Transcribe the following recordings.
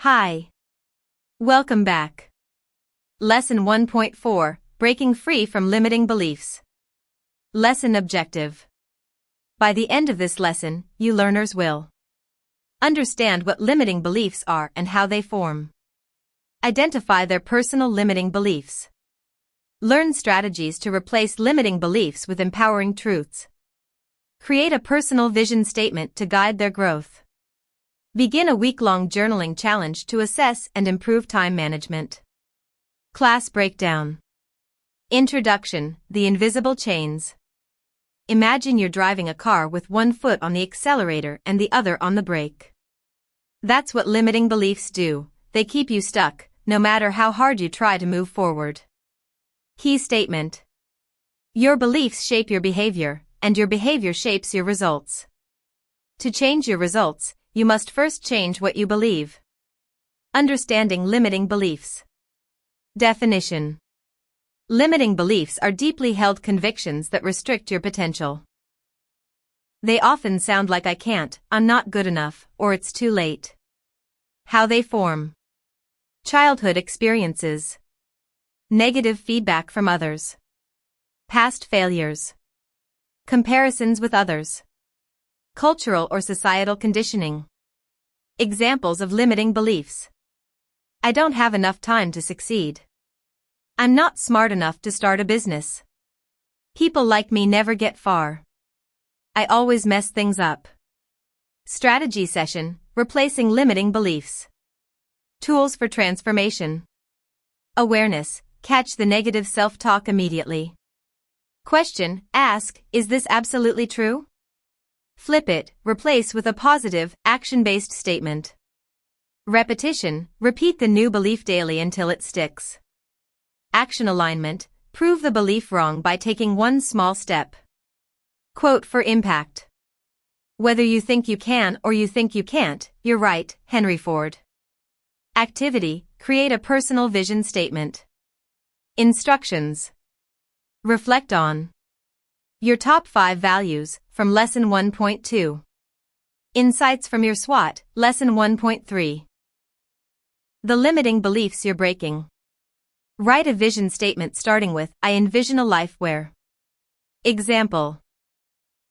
Hi. Welcome back. Lesson 1.4, Breaking Free from Limiting Beliefs. Lesson Objective. By the end of this lesson, you learners will understand what limiting beliefs are and how they form. Identify their personal limiting beliefs. Learn strategies to replace limiting beliefs with empowering truths. Create a personal vision statement to guide their growth. Begin a week-long journaling challenge to assess and improve time management. Class breakdown. Introduction, The Invisible Chains. Imagine you're driving a car with one foot on the accelerator and the other on the brake. That's what limiting beliefs do. They keep you stuck, no matter how hard you try to move forward. Key statement. Your beliefs shape your behavior, and your behavior shapes your results. To change your results, you must first change what you believe. Understanding limiting beliefs. Definition. Limiting beliefs are deeply held convictions that restrict your potential. They often sound like I can't, I'm not good enough, or it's too late. How they form. Childhood experiences. Negative feedback from others. Past failures. Comparisons with others. Cultural or societal conditioning. Examples of limiting beliefs. I don't have enough time to succeed. I'm not smart enough to start a business. People like me never get far. I always mess things up. Strategy session, replacing limiting beliefs. Tools for transformation. Awareness, catch the negative self-talk immediately. Question, ask, is this absolutely true? Flip it, replace with a positive, action-based statement. Repetition, repeat the new belief daily until it sticks. Action alignment, prove the belief wrong by taking one small step. Quote for impact. Whether you think you can or you think you can't, you're right, Henry Ford. Activity, create a personal vision statement. Instructions. Reflect on your top 5 values, from Lesson 1.2. Insights from your SWOT, Lesson 1.3. The limiting beliefs you're breaking. Write a vision statement starting with, I envision a life where. Example.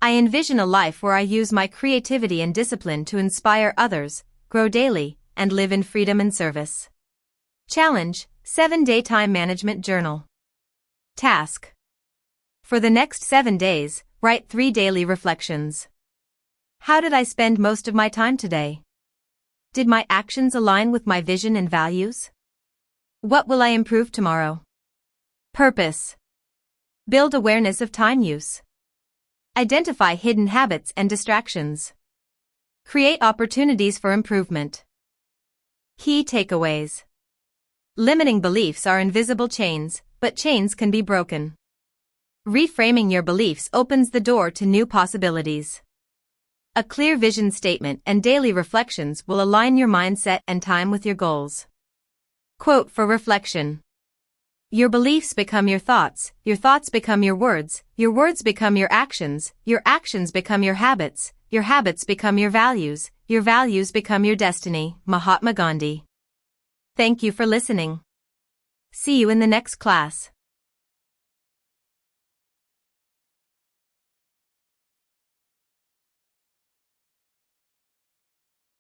I envision a life where I use my creativity and discipline to inspire others, grow daily, and live in freedom and service. Challenge, 7-day time management journal. Task. For the next 7 days, write 3 daily reflections. How did I spend most of my time today? Did my actions align with my vision and values? What will I improve tomorrow? Purpose. Build awareness of time use. Identify hidden habits and distractions. Create opportunities for improvement. Key takeaways. Limiting beliefs are invisible chains, but chains can be broken. Reframing your beliefs opens the door to new possibilities. A clear vision statement and daily reflections will align your mindset and time with your goals. Quote for reflection. Your beliefs become your thoughts become your words become your actions become your habits become your values become your destiny. Mahatma Gandhi. Thank you for listening. See you in the next class.